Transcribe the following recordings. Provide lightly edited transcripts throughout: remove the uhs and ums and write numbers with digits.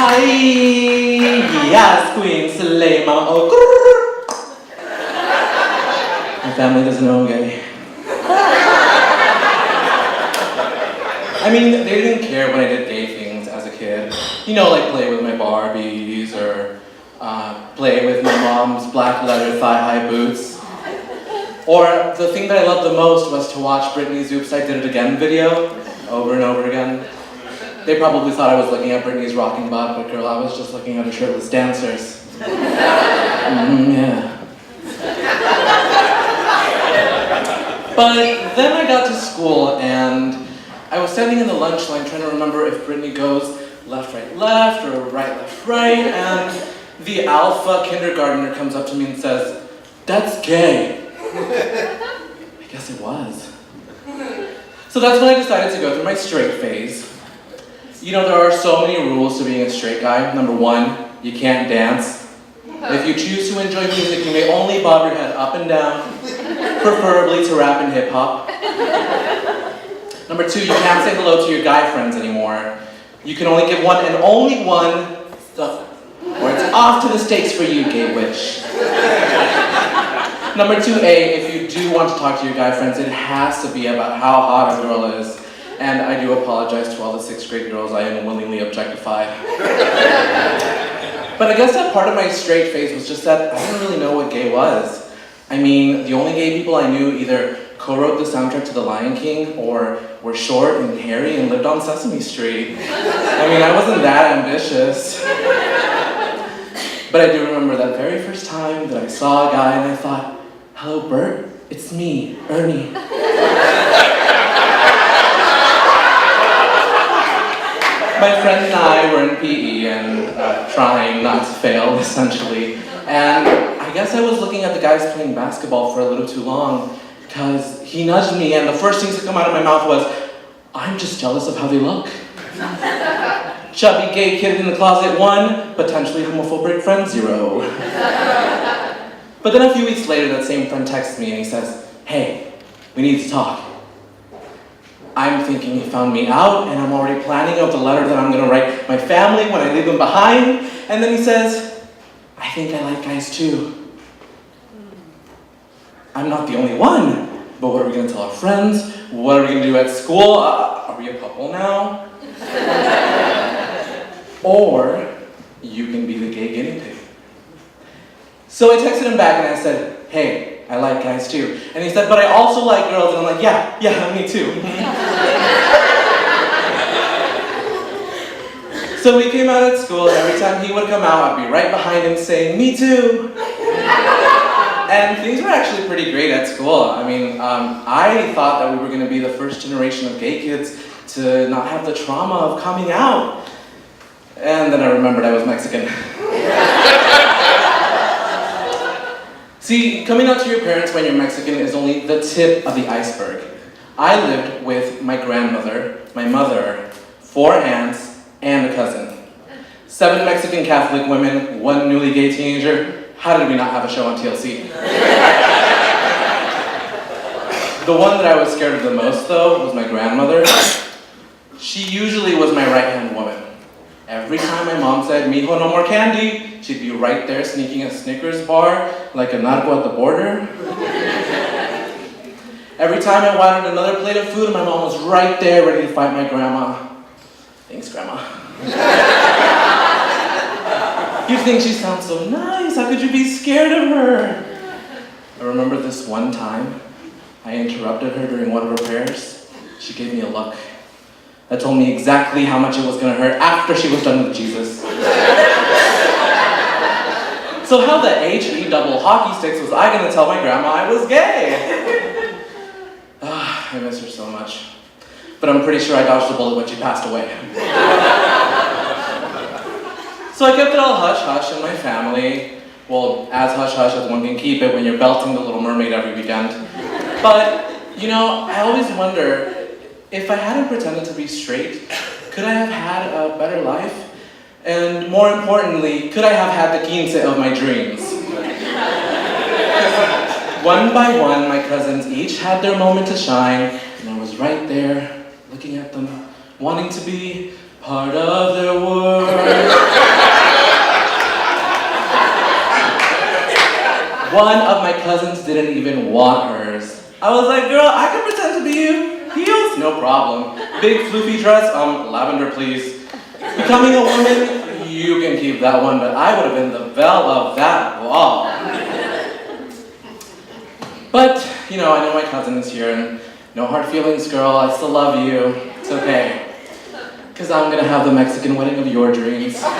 Hi, yes, queen, slay, mama, oh, my family doesn't know I'm gay. I mean, they didn't care when I did gay things as a kid. You know, like play with my Barbies or play with my mom's black leather thigh-high boots. Or the thing that I loved the most was to watch Britney's Oops, I Did It Again video over and over again. They probably thought I was looking at Britney's rocking butt, but girl, I was just looking at her shirtless dancers. Yeah. But then I got to school and I was standing in the lunch line trying to remember if Britney goes left, right, or right, left, right, and the alpha kindergartner comes up to me and says, "That's gay." I guess it was. So that's when I decided to go through my straight phase. You know, there are so many rules to being a straight guy. Number one, you can't dance. If you choose to enjoy music, you may only bob your head up and down, preferably to rap and hip hop. Number two, you can't say hello to your guy friends anymore. You can only give one and only one stuff, or it's off to the stakes for you, gay witch. Number 2A, if you do want to talk to your guy friends, it has to be about how hot a girl is. And I do apologize to all the 6th grade girls I unwillingly objectified. But I guess that part of my straight phase was just that I didn't really know what gay was. I mean, the only gay people I knew either co-wrote the soundtrack to The Lion King or were short and hairy and lived on Sesame Street. I mean, I wasn't that ambitious. But I do remember that very first time that I saw a guy and I thought, "Hello, Bert, it's me, Ernie." My friend and I were in PE and trying not to fail, essentially. And I guess I was looking at the guys playing basketball for a little too long because he nudged me and the first things to come out of my mouth was, "I'm just jealous of how they look." Chubby gay kid in the closet 1, potentially homophobic friend 0. But then a few weeks later, that same friend texts me and he says, "Hey, we need to talk." I'm thinking he found me out, and I'm already planning out the letter that I'm gonna write my family when I leave them behind. And then he says, "I think I like guys too." I'm not the only one, but what are we gonna tell our friends? What are we gonna do at school? Are we a couple now? Or you can be the gay guinea pig. So I texted him back and I said, "Hey, I like guys too." And he said, "But I also like girls." And I'm like, yeah, me too. So we came out at school, and every time he would come out, I'd be right behind him saying, "Me too." And things were actually pretty great at school. I mean, I thought that we were gonna be the first generation of gay kids to not have the trauma of coming out. And then I remembered I was Mexican. See, coming out to your parents when you're Mexican is only the tip of the iceberg. I lived with my grandmother, my mother, 4 aunts, and a cousin. 7 Mexican Catholic women, 1 newly gay teenager. How did we not have a show on TLC? The one that I was scared of the most, though, was my grandmother. She usually was my right-hand woman. Every time my mom said, "Mijo, no more candy," she'd be right there sneaking a Snickers bar like a narco at the border. Every time I wanted another plate of food, my mom was right there ready to fight my grandma. Thanks, Grandma. You think she sounds so nice, how could you be scared of her? I remember this one time, I interrupted her during one of her prayers. She gave me a look that told me exactly how much it was gonna hurt after she was done with Jesus. So how the HE double hockey sticks was I gonna tell my grandma I was gay? I miss her so much. But I'm pretty sure I dodged a bullet when she passed away. So I kept it all hush-hush in my family. Well, as hush-hush as one can keep it when you're belting The Little Mermaid every weekend. But, you know, I always wonder, if I hadn't pretended to be straight, could I have had a better life? And more importantly, could I have had the quince of my dreams? One by one, my cousins each had their moment to shine, and I was right there, looking at them, wanting to be part of their world. One of my cousins didn't even want hers. I was like, girl, I can pretend to be you. Heels? No problem. Big floofy dress? Lavender, please. Becoming a woman? You can keep that one, but I would have been the belle of that ball. But, I know my cousin is here, and no hard feelings, girl. I still love you. It's okay. Because I'm going to have the Mexican wedding of your dreams. I'm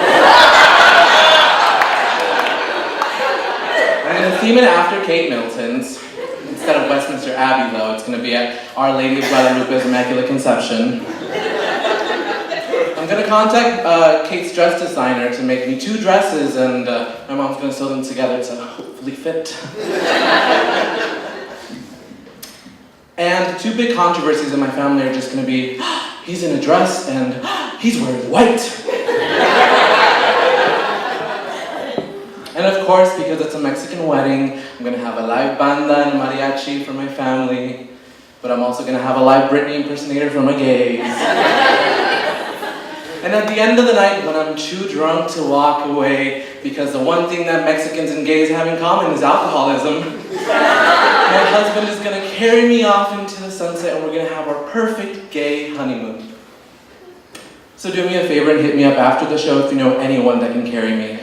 going to theme it after Kate Middleton's. Instead of Westminster Abbey, though, it's going to be at Our Lady of Guadalupe's Immaculate Conception. I'm going to contact Kate's dress designer to make me 2 dresses, and my mom's going to sew them together to hopefully fit. And 2 big controversies in my family are just going to be, he's in a dress, and he's wearing white. And of course, because it's a Mexican wedding, I'm going to have a live banda and mariachi for my family, but I'm also going to have a live Britney impersonator for my gays. And at the end of the night, when I'm too drunk to walk away, because the one thing that Mexicans and gays have in common is alcoholism, my husband is going to carry me off into the sunset, and we're going to have our perfect gay honeymoon. So do me a favor and hit me up after the show if you know anyone that can carry me.